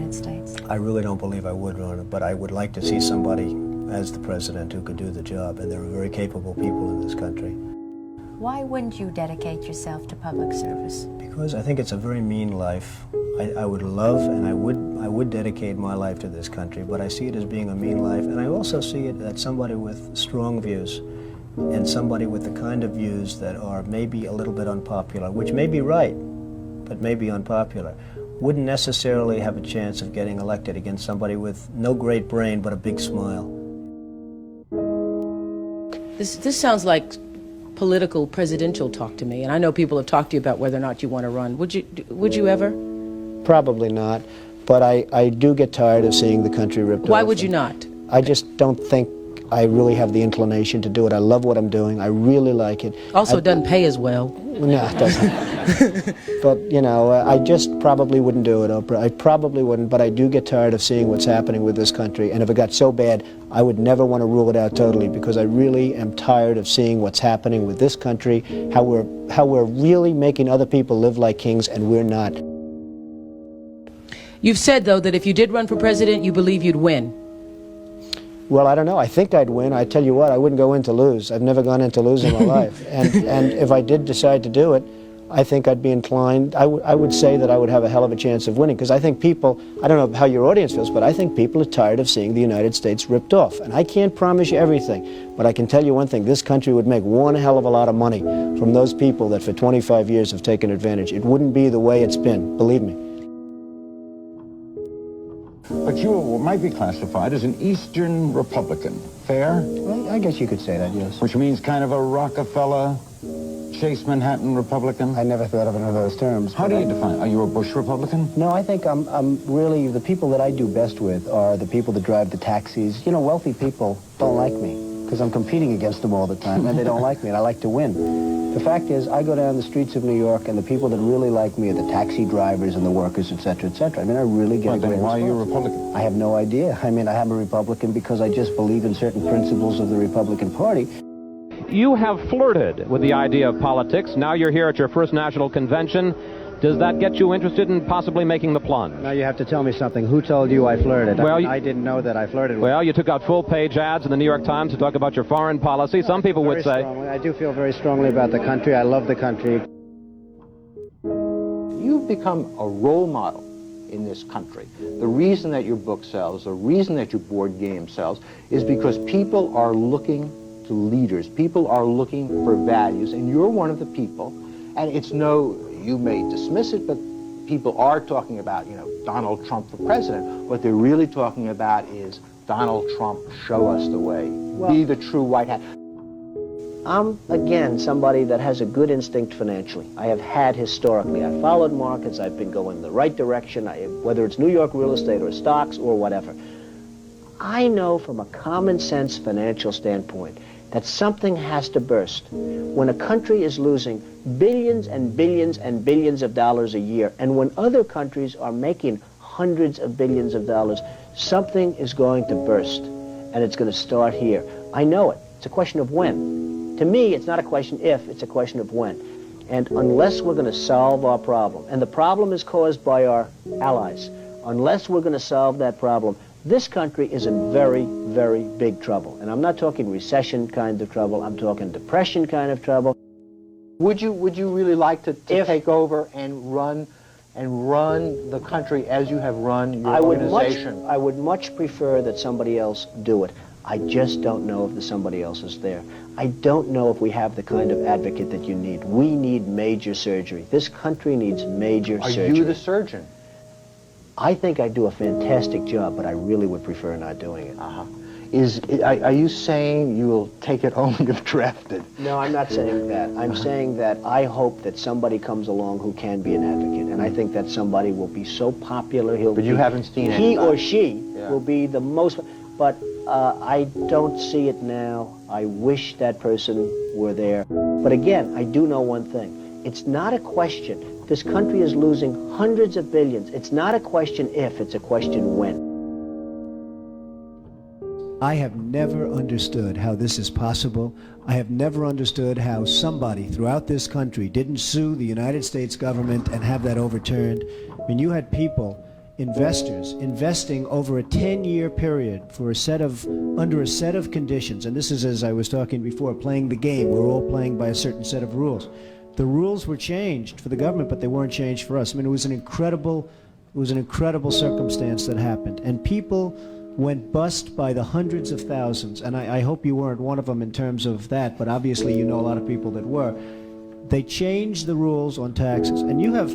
United States? I really don't believe I would run it, but I would like to see somebody as the president who could do the job, and there are very capable people in this country. Why wouldn't you dedicate yourself to public service? Because I think it's a very mean life. I would love and I would dedicate my life to this country, but I see it as being a mean life, and I also see it as somebody with strong views and somebody with the kind of views that are maybe a little bit unpopular, which may be right, but may be unpopular, wouldn't necessarily have a chance of getting elected against somebody with no great brain but a big smile. This sounds like political presidential talk to me, and I know people have talked to you about whether or not you want to run. Would you ever? Probably not, but I do get tired of seeing the country ripped off. Why would you not? I just don't think I really have the inclination to do it. I love what I'm doing. I really like it. Also, it doesn't pay as well. No, it doesn't. But, you know, I just probably wouldn't do it, Oprah. I probably wouldn't, but I do get tired of seeing what's happening with this country. And if it got so bad, I would never want to rule it out totally, because I really am tired of seeing what's happening with this country, how we're really making other people live like kings, and we're not. You've said, though, that if you did run for president, you believe you'd win. Well, I don't know. I think I'd win. I tell you what, I wouldn't go in to lose. I've never gone in to lose in my life. And if I did decide to do it, I think I'd be inclined, I would say that I would have a hell of a chance of winning, because I think people, I don't know how your audience feels, but I think people are tired of seeing the United States ripped off. And I can't promise you everything, but I can tell you one thing: this country would make one hell of a lot of money from those people that for 25 years have taken advantage. It wouldn't be the way it's been, believe me. But you might be classified as an Eastern Republican. Fair? Well, I guess you could say that, yes. Which means kind of a Rockefeller, Chase Manhattan Republican? I never thought of it in those terms. How do you define? Are you a Bush Republican? No, I think I'm really, the people that I do best with are the people that drive the taxis. You know, wealthy people don't like me, because I'm competing against them all the time, and they don't like me, and I like to win. The fact is, I go down the streets of New York, and the people that really like me are the taxi drivers and the workers, et cetera, et cetera. I mean, I really get a great response. Why are you a Republican? I have no idea. I mean, I am a Republican because I just believe in certain principles of the Republican Party. You have flirted with the idea of politics. Now you're here at your first national convention. Does that get you interested in possibly making the plunge? Now you have to tell me something. Who told you I flirted? Well, I didn't know that I flirted with. Well, you took out full-page ads in the New York Times to talk about your foreign policy. Some people would say... I do feel very strongly about the country. I love the country. You've become a role model in this country. The reason that your book sells, the reason that your board game sells, is because people are looking to leaders. People are looking for values, and you're one of the people. And it's no... You may dismiss it, but people are talking about, you know, Donald Trump for president. What they're really talking about is Donald Trump, show us the way. Well, be the true white hat. I'm, again, somebody that has a good instinct financially. I have had historically. I've followed markets. I've been going the right direction, whether it's New York real estate or stocks or whatever. I know from a common sense financial standpoint that something has to burst. When a country is losing billions and billions and billions of dollars a year, and when other countries are making hundreds of billions of dollars, something is going to burst, and it's going to start here. I know it. It's a question of when. To me, it's not a question if, it's a question of when. And unless we're going to solve our problem, and the problem is caused by our allies, unless we're going to solve that problem, this country is in very, very big trouble. And I'm not talking recession kind of trouble, I'm talking depression kind of trouble. Would you really like to take over and run the country as you have run your organization? I would much prefer that somebody else do it. I just don't know if the somebody else is there. I don't know if we have the kind of advocate that you need. We need major surgery. This country needs major surgery. Are you the surgeon? I think I do a fantastic job, but I really would prefer not doing it. Are you saying you will take it only if drafted? No, I'm not saying that. I'm saying that I hope that somebody comes along who can be an advocate, and I think that somebody will be so popular But you haven't seen it. He or she will be the most... But I don't see it now. I wish that person were there. But again, I do know one thing. It's not a question. This country is losing hundreds of billions. It's not a question if, it's a question when. I have never understood how this is possible. I have never understood how somebody throughout this country didn't sue the United States government and have that overturned. I mean, you had people investors investing over a 10-year period for under a set of conditions, and this is, as I was talking before, playing the game. We're all playing by a certain set of rules. The rules were changed for the government, but they weren't changed for us. I mean, it was an incredible circumstance that happened, and people went bust by the hundreds of thousands, and I hope you weren't one of them in terms of that, but obviously you know a lot of people that were. They changed the rules on taxes, and you have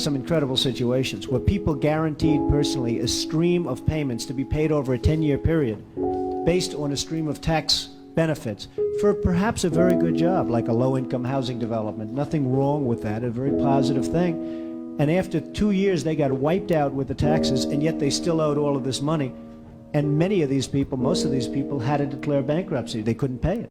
some incredible situations where people guaranteed personally a stream of payments to be paid over a 10-year period based on a stream of tax benefits for perhaps a very good job, like a low-income housing development. Nothing wrong with that, a very positive thing. And after 2 years, they got wiped out with the taxes, and yet they still owed all of this money. And many of these people, most of these people, had to declare bankruptcy. They couldn't pay it.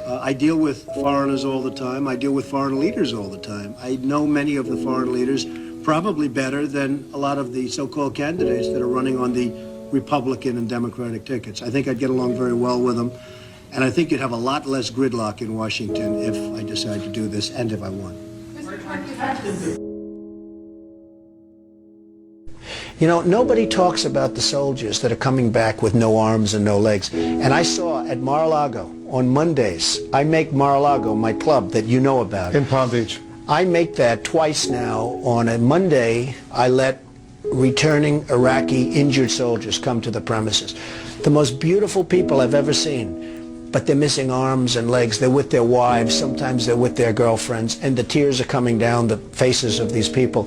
I deal with foreigners all the time. I deal with foreign leaders all the time. I know many of the foreign leaders probably better than a lot of the so-called candidates that are running on the Republican and Democratic tickets. I think I'd get along very well with them, and I think you'd have a lot less gridlock in Washington if I decide to do this and if I won. You know, nobody talks about the soldiers that are coming back with no arms and no legs. And I saw at Mar-a-Lago on Mondays, I make Mar-a-Lago my club that you know about. In Palm Beach. I make that twice now. On a Monday, I let returning Iraqi injured soldiers come to the premises. The most beautiful people I've ever seen, but they're missing arms and legs. They're with their wives, sometimes they're with their girlfriends, and the tears are coming down the faces of these people.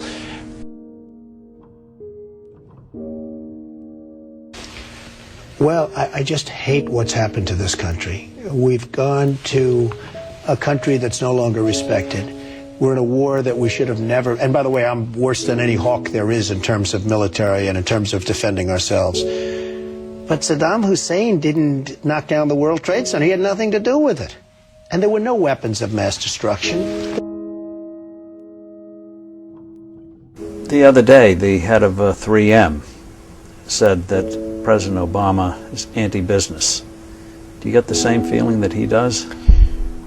Well, I just hate what's happened to this country. We've gone to a country that's no longer respected. We're in a war that we should have never, and by the way, I'm worse than any hawk there is in terms of military and in terms of defending ourselves. But Saddam Hussein didn't knock down the World Trade Center. He had nothing to do with it. And there were no weapons of mass destruction. The other day, the head of 3M said that President Obama is anti-business. Do you get the same feeling that he does?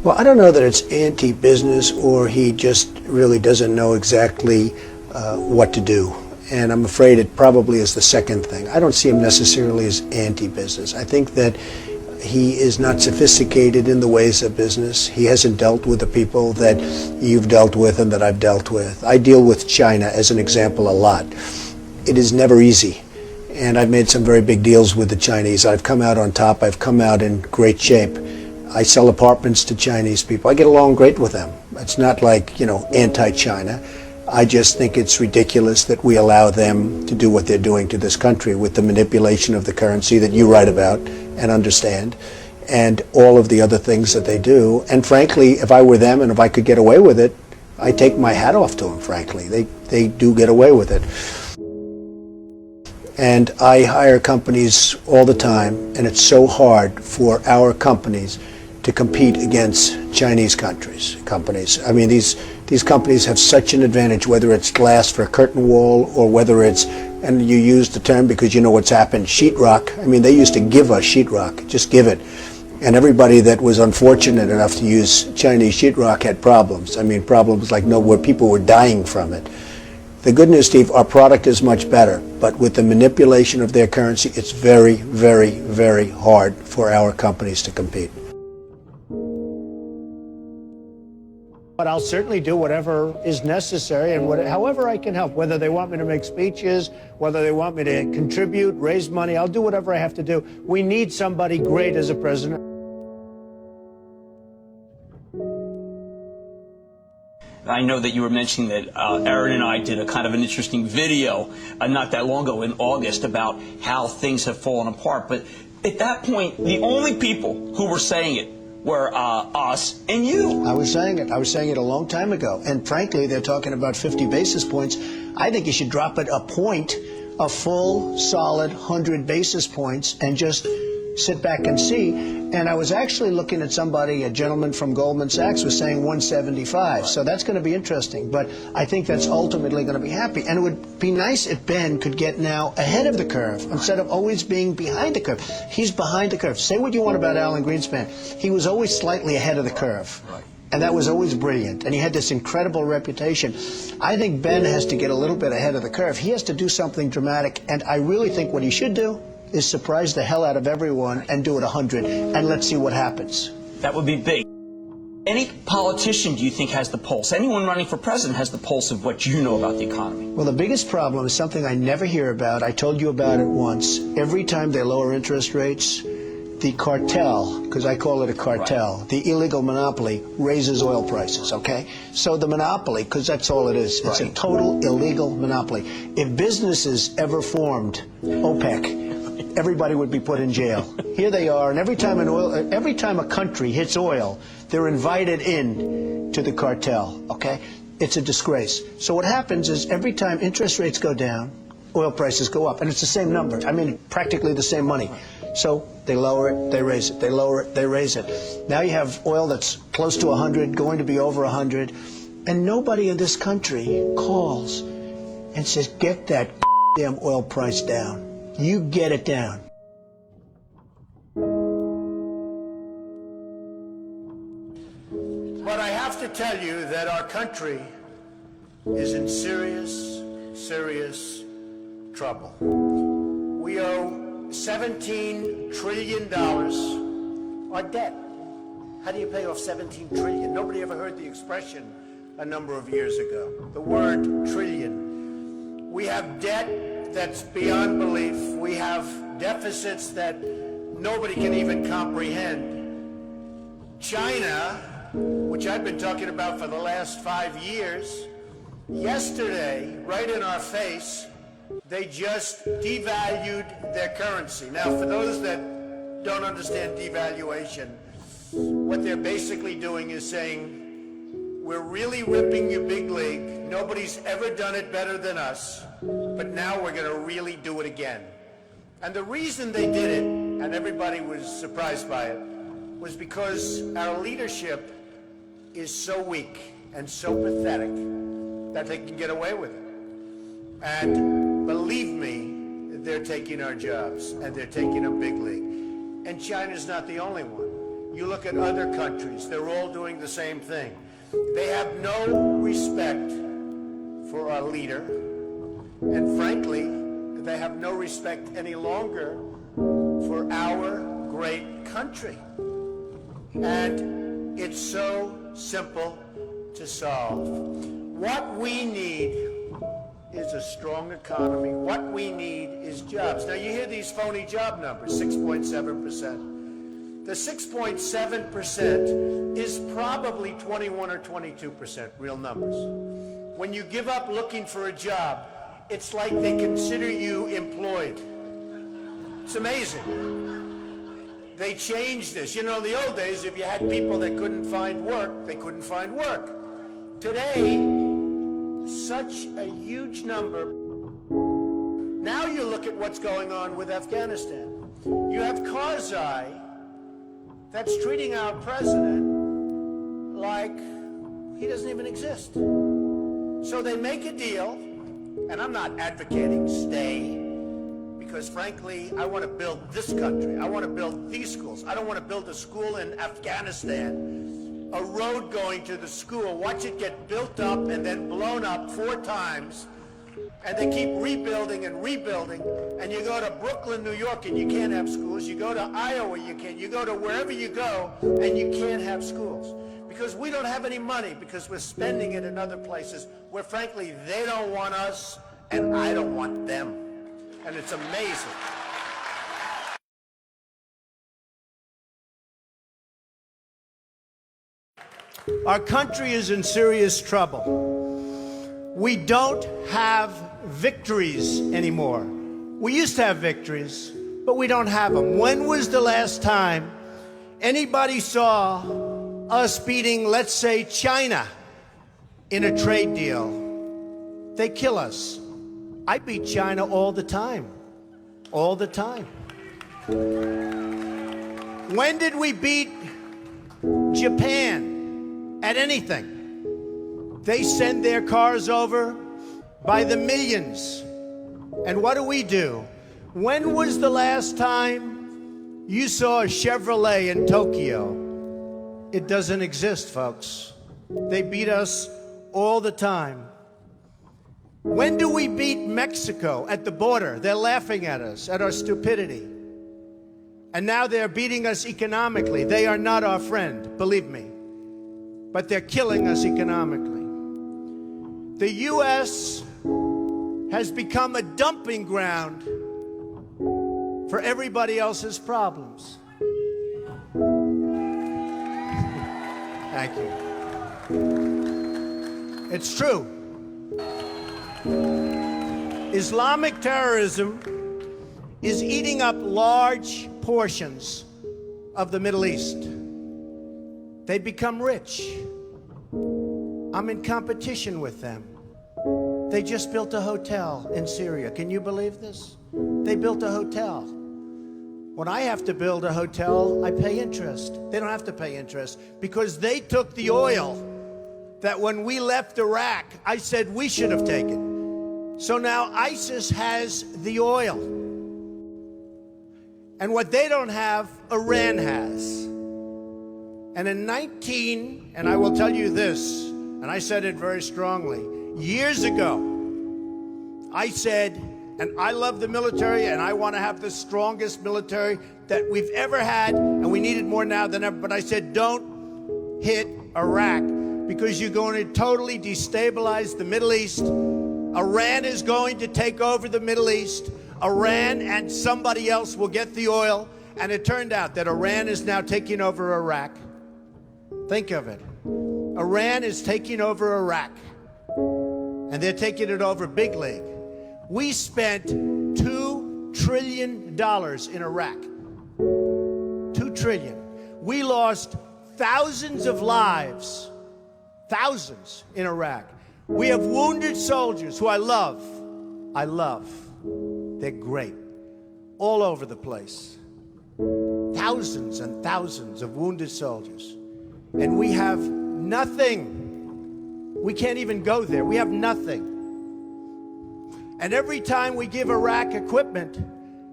Well, I don't know that it's anti-business or he just really doesn't know exactly what to do. And I'm afraid it probably is the second thing. I don't see him necessarily as anti-business. I think that he is not sophisticated in the ways of business. He hasn't dealt with the people that you've dealt with and that I've dealt with. I deal with China, as an example, a lot. It is never easy. And I've made some very big deals with the Chinese. I've come out on top. I've come out in great shape. I sell apartments to Chinese people. I get along great with them. It's not like, anti-China. I just think it's ridiculous that we allow them to do what they're doing to this country with the manipulation of the currency that you write about and understand, and all of the other things that they do. And frankly, if I were them and if I could get away with it, I take my hat off to them, frankly. They do get away with it. And I hire companies all the time, and it's so hard for our companies to compete against Chinese companies. I mean, these companies have such an advantage, whether it's glass for a curtain wall or whether it's, and you use the term because you know what's happened, sheetrock. I mean, they used to give us sheetrock, just give it. And everybody that was unfortunate enough to use Chinese sheetrock had problems. I mean, problems like where people were dying from it. The good news, Steve, our product is much better, but with the manipulation of their currency, it's very, very, very hard for our companies to compete. But I'll certainly do whatever is necessary and however I can help, whether they want me to make speeches, whether they want me to contribute, raise money, I'll do whatever I have to do. We need somebody great as a president. I know that you were mentioning that Aaron and I did a kind of an interesting video not that long ago in August about how things have fallen apart. But at that point, the only people who were saying it were us and you. I was saying it a long time ago. And frankly, they're talking about 50 basis points. I think you should drop it a point, a full, solid 100 basis points, and just sit back and see. And I was actually looking at somebody, a gentleman from Goldman Sachs was saying 175. So that's going to be interesting. But I think that's ultimately going to be happy. And it would be nice if Ben could get now ahead of the curve instead of always being behind the curve. He's behind the curve. Say what you want about Alan Greenspan. He was always slightly ahead of the curve. And that was always brilliant. And he had this incredible reputation. I think Ben has to get a little bit ahead of the curve. He has to do something dramatic. And I really think what he should do is surprise the hell out of everyone and do it 100. And let's see what happens. That would be big. Any politician, do you think, has the pulse? Anyone running for president has the pulse of what you know about the economy? Well, the biggest problem is something I never hear about. I told you about it once. Every time they lower interest rates, the cartel, because I call it a cartel, right, the illegal monopoly, raises oil prices, okay? So the monopoly, because that's all it is, it's a total illegal monopoly. If businesses ever formed OPEC, everybody would be put in jail. Here they are, and every time a country hits oil, they're invited in to the cartel, okay? It's a disgrace. So what happens is every time interest rates go down, oil prices go up, and it's the same number. I mean, practically the same money. So they lower it, they raise it, they lower it, they raise it. Now you have oil that's close to 100, going to be over 100, and nobody in this country calls and says, get that damn oil price down. You get it down. But I have to tell you that our country is in serious, serious trouble. We owe $17 trillion our debt. How do you pay off 17 trillion? Nobody ever heard the expression a number of years ago. The word trillion. We have debt that's beyond belief. We have deficits that nobody can even comprehend. China, which I've been talking about for the last 5 years, yesterday, right in our face, they just devalued their currency. Now, for those that don't understand devaluation, what they're basically doing is saying, we're really ripping you big league. Nobody's ever done it better than us, but now we're going to really do it again. And the reason they did it, and everybody was surprised by it, was because our leadership is so weak and so pathetic that they can get away with it. And believe me, they're taking our jobs, and they're taking a big league. And China's not the only one. You look at other countries, they're all doing the same thing. They have no respect for our leader, and frankly, they have no respect any longer for our great country. And it's so simple to solve. What we need is a strong economy. What we need is jobs. Now, you hear these phony job numbers, 6.7%. The 6.7% is probably 21 or 22% real numbers. When you give up looking for a job, it's like they consider you employed. It's amazing. They changed this. You know, in the old days, if you had people that couldn't find work, they couldn't find work. Today, such a huge number. Now you look at what's going on with Afghanistan. You have Karzai that's treating our president like he doesn't even exist. So they make a deal, and I'm not advocating stay, because frankly, I want to build this country. I want to build these schools. I don't want to build a school in Afghanistan, a road going to the school, watch it get built up and then blown up 4 times, and they keep rebuilding and rebuilding, and you go to Brooklyn, New York, and you can't have schools. You go to Iowa, you can't. You go to wherever you go, and you can't have schools. Because we don't have any money, because we're spending it in other places where, frankly, they don't want us, and I don't want them. And it's amazing. Our country is in serious trouble. We don't have victories anymore. We used to have victories, but we don't have them. When was the last time anybody saw us beating, let's say, China in a trade deal? They kill us. I beat China all the time. All the time. When did we beat Japan at anything? They send their cars over by the millions. And what do? When was the last time you saw a Chevrolet in Tokyo? It doesn't exist, folks. They beat us all the time. When do we beat Mexico at the border? They're laughing at us, at our stupidity. And now they're beating us economically. They are not our friend, believe me. But they're killing us economically. The U.S. has become a dumping ground for everybody else's problems. Thank you. It's true. Islamic terrorism is eating up large portions of the Middle East. They become rich. I'm in competition with them. They just built a hotel in Syria. Can you believe this? They built a hotel. When I have to build a hotel, I pay interest. They don't have to pay interest because they took the oil that when we left Iraq, I said we should have taken. So now ISIS has the oil. And what they don't have, Iran has. And in and I will tell you this, and I said it very strongly, years ago, I said, and I love the military, and I want to have the strongest military that we've ever had, and we need it more now than ever, but I said, don't hit Iraq, because you're going to totally destabilize the Middle East. Iran is going to take over the Middle East. Iran and somebody else will get the oil, and it turned out that Iran is now taking over Iraq. Think of it. Iran is taking over Iraq, and they're taking it over big league. We spent $2 trillion in Iraq. $2 trillion. We lost thousands of lives, thousands in Iraq. We have wounded soldiers who I love. They're great. All over the place. Thousands and thousands of wounded soldiers. And we have nothing. We can't even go there. We have nothing. And every time we give Iraq equipment,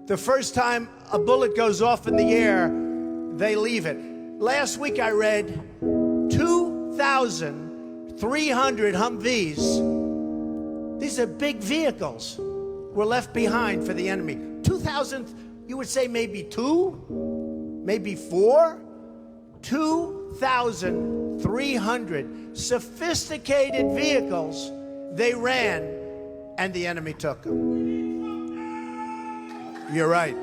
the first time a bullet goes off in the air, they leave it. Last week I read 2,300 Humvees. These are big vehicles. Were left behind for the enemy. 2,000, you would say maybe 2, maybe 4. 2,300 sophisticated vehicles they ran, and the enemy took them. You're right.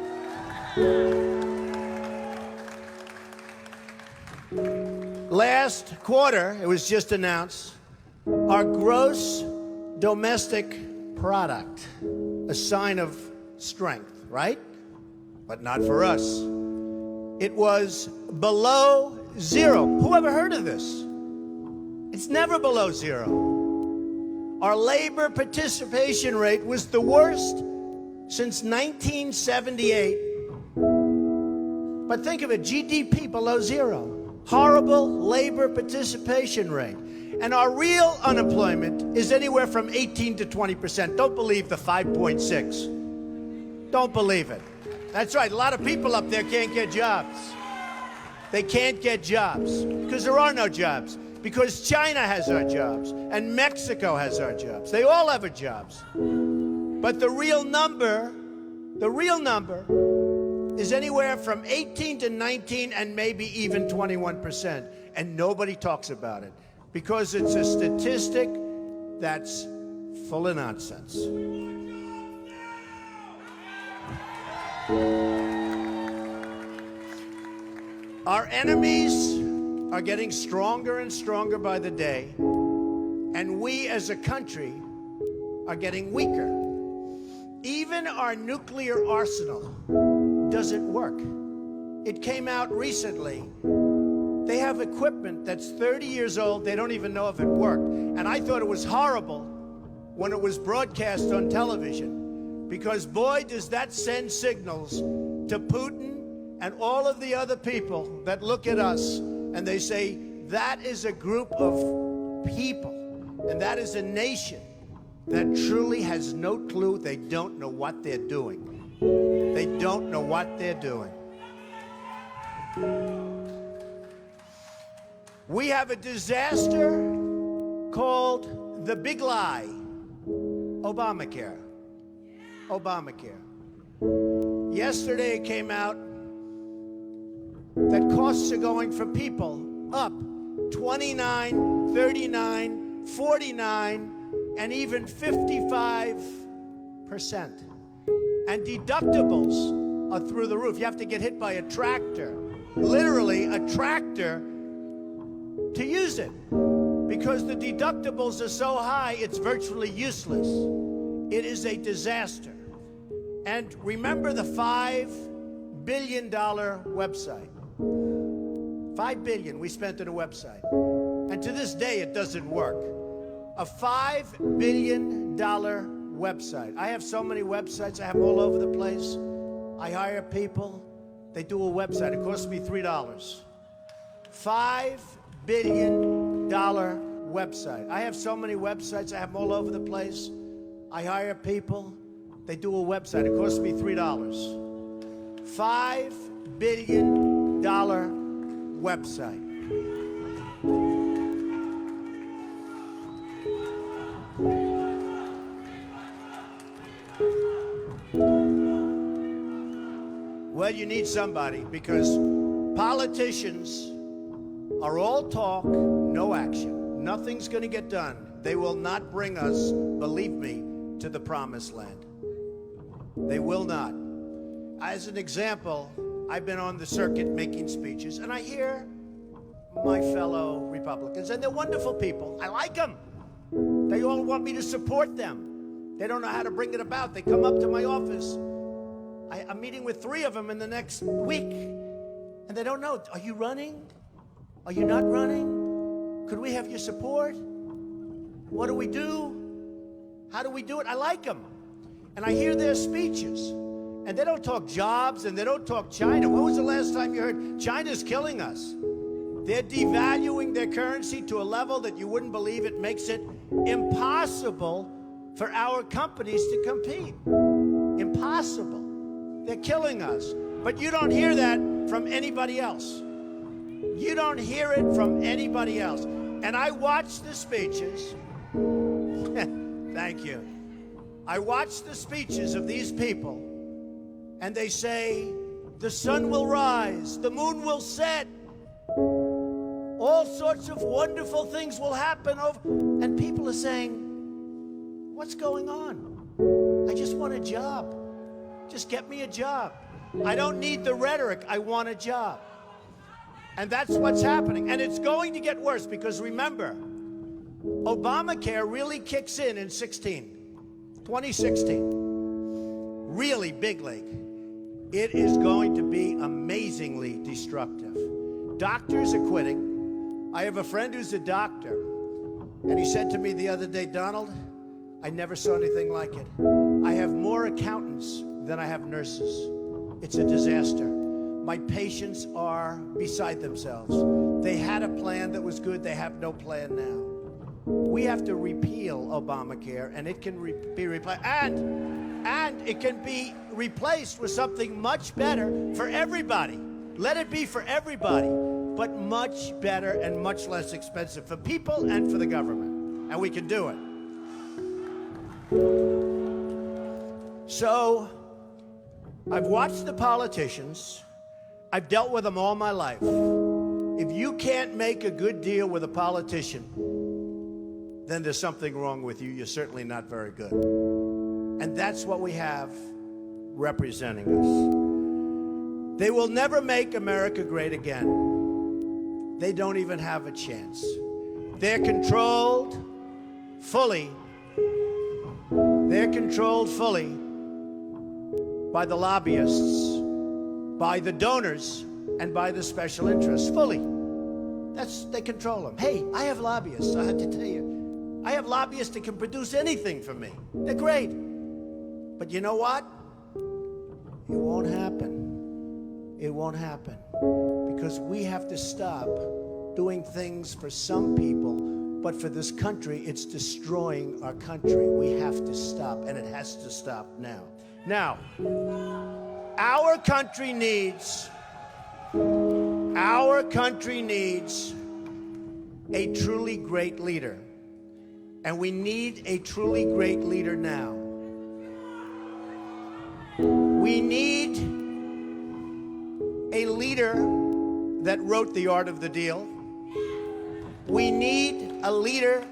Last quarter, it was just announced, our gross domestic product, a sign of strength, right? But not for us. It was below zero. Who ever heard of this? It's never below zero. Our labor participation rate was the worst since 1978. But think of it, GDP below zero. Horrible labor participation rate. And our real unemployment is anywhere from 18 to 20%. Don't believe the 5.6. Don't believe it. That's right, a lot of people up there can't get jobs. They can't get jobs because there are no jobs. Because China has our jobs and Mexico has our jobs. They all have our jobs. But the real number is anywhere from 18 to 19 and maybe even 21%. And nobody talks about it because it's a statistic that's full of nonsense. Our enemies are getting stronger and stronger by the day, and we as a country are getting weaker. Even our nuclear arsenal doesn't work. It came out recently. They have equipment that's 30 years old. They don't even know if it worked. And I thought it was horrible when it was broadcast on television, because boy, does that send signals to Putin and all of the other people that look at us and they say, that is a group of people and that is a nation that truly has no clue. They don't know what they're doing. They don't know what they're doing. We have a disaster called the big lie, Obamacare. Obamacare. Yesterday it came out that costs are going for people up 29, 39, 49, and even 55%. And deductibles are through the roof. You have to get hit by a tractor, literally a tractor, to use it. Because the deductibles are so high, it's virtually useless. It is a disaster. And remember the $5 billion website. $5 billion we spent on a website. And to this day, it doesn't work. A $5 billion website. I have so many websites. I have them all over the place. I hire people. They do a website. It costs me $3. $5 billion website. I have so many websites. I have them all over the place. I hire people. They do a website. It costs me $3. $5 billion website. Well, you need somebody, because politicians are all talk, no action. Nothing's going to get done. They will not bring us, believe me, to the promised land. They will not. As an example, I've been on the circuit making speeches, and I hear my fellow Republicans, and they're wonderful people. I like them. They all want me to support them. They don't know how to bring it about. They come up to my office. I'm meeting with 3 of them in the next week, and they don't know. Are you running? Are you not running? Could we have your support? What do we do? How do we do it? I like them. And I hear their speeches, and they don't talk jobs, and they don't talk China. When was the last time you heard China's killing us? They're devaluing their currency to a level that you wouldn't believe. It makes it impossible for our companies to compete. Impossible. They're killing us. But you don't hear that from anybody else. You don't hear it from anybody else. And I watch the speeches. Thank you. I watch the speeches of these people, and they say, the sun will rise, the moon will set, all sorts of wonderful things will happen. And people are saying, what's going on? I just want a job. Just get me a job. I don't need the rhetoric. I want a job. And that's what's happening. And it's going to get worse, because remember, Obamacare really kicks in 2016. Really big league. It is going to be amazingly destructive. Doctors are quitting. I have a friend who's a doctor, and he said to me the other day, Donald, I never saw anything like it. I have more accountants than I have nurses. It's a disaster. My patients are beside themselves. They had a plan that was good. They have no plan now. We have to repeal Obamacare, and it can be replaced. And it can be replaced with something much better for everybody. Let it be for everybody, but much better and much less expensive for people and for the government. And we can do it. So, I've watched the politicians. I've dealt with them all my life. If you can't make a good deal with a politician, then there's something wrong with you. You're certainly not very good. And that's what we have representing us. They will never make America great again. They don't even have a chance. They're controlled fully. They're controlled fully by the lobbyists, by the donors, and by the special interests. Fully. They control them. Hey, I have lobbyists, I have to tell you. I have lobbyists that can produce anything for me. They're great. But you know what? It won't happen. It won't happen. Because we have to stop doing things for some people, but for this country, it's destroying our country. We have to stop, and it has to stop now. Now, our country needs a truly great leader. And we need a truly great leader now. We need a leader that wrote The Art of the Deal. We need a leader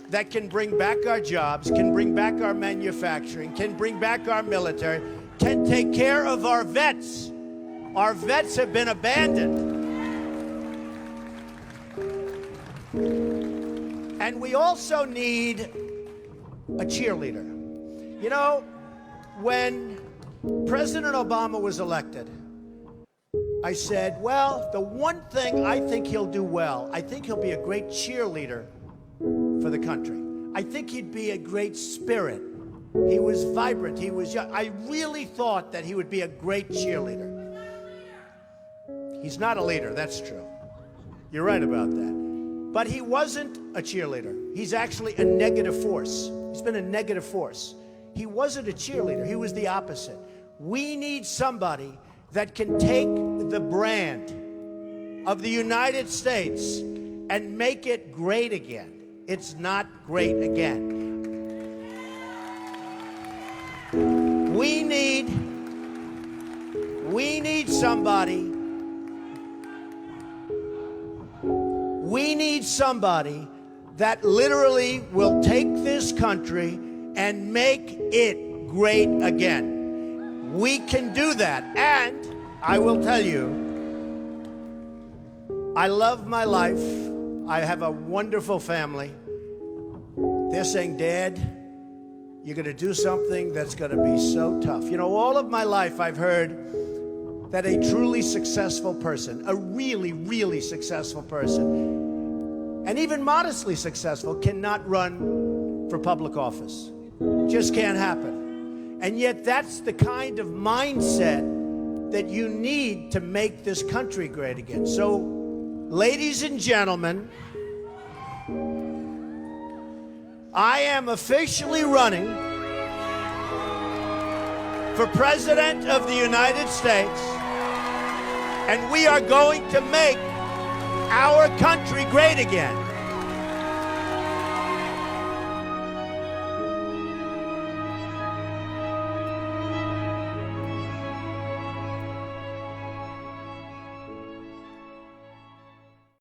that can bring back our jobs, can bring back our manufacturing, can bring back our military, can take care of our vets. Our vets have been abandoned. And we also need a cheerleader. You know, when President Obama was elected, I said, well, the one thing I think he'll do well, I think he'll be a great cheerleader for the country. I think he'd be a great spirit. He was vibrant. He was young. I really thought that he would be a great cheerleader. He's not a leader, that's true. You're right about that. But he wasn't a cheerleader. He's actually a negative force. He's been a negative force. He wasn't a cheerleader. He was the opposite. We need somebody that can take the brand of the United States and make it great again. It's not great again. We need somebody. We need somebody that literally will take this country and make it great again. We can do that. And I will tell you, I love my life. I have a wonderful family. They're saying, Dad, you're going to do something that's going to be so tough. You know, all of my life I've heard that a truly successful person, a really, really successful person, and even modestly successful, cannot run for public office. Just can't happen. And yet that's the kind of mindset that you need to make this country great again. So, ladies and gentlemen, I am officially running for President of the United States, and we are going to make our country great again.